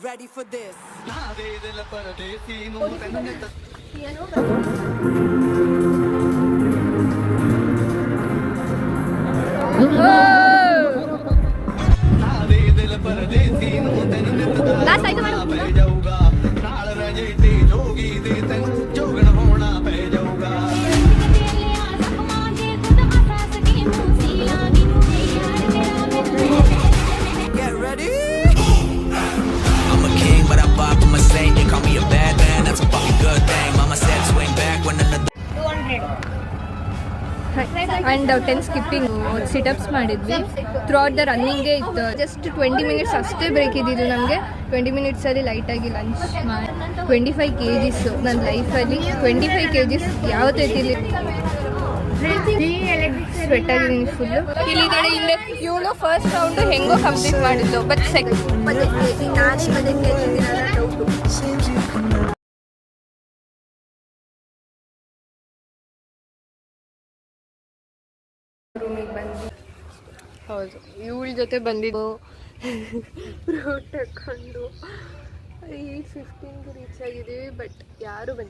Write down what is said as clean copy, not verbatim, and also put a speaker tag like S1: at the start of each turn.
S1: ready for this. Get ready.
S2: I'm a king, but I pop, I'm a saint. They call me a bad man, that's a fucking good thing. Mama said swing back when another
S3: 200 and 10 skipping ಸಿಟಪ್ಸ್ ಮಾಡಿದ್ವಿ through out the ರನ್ನಿಂಗೇ ಇತ್ತು. Just 20 minutes ಅಷ್ಟೇ break ಇದ್ದಿದ್ದು ನಮಗೆ. 20 ಮಿನಿಟ್ಸಲ್ಲಿ ಲೈಟಾಗಿ lunch ಮಾಡಿ 25 kgs ನನ್ನ ಲೈಫಲ್ಲಿ 25 kgs ಯಾವತ್ತೂ ಎತ್ತಿಲ್ಲ. ಸ್ವೆಟ್ ಆಗಿದ್ದೀನಿ ಫುಲ್ಲು. ಇಲ್ಲಿ ಕಡೆ ಇಲ್ಲೇ ಇವಳು ಫಸ್ಟ್ ರೌಂಡು ಹೆಂಗೋ ಕಂಪ್ಲೀಟ್ ಮಾಡಿದ್ದು, ಬಟ್ ರೂಮಿಗೆ ಬಂದು ಹೌದು ಇವಳ ಜೊತೆ ಬಂದಿದ್ದು ರೋಡ್ ತಗೊಂಡು 8:15 ರೀಚ್ ಆಗಿದ್ದೀವಿ. ಬಟ್ ಯಾರು ಬಂದಿಲ್ಲ.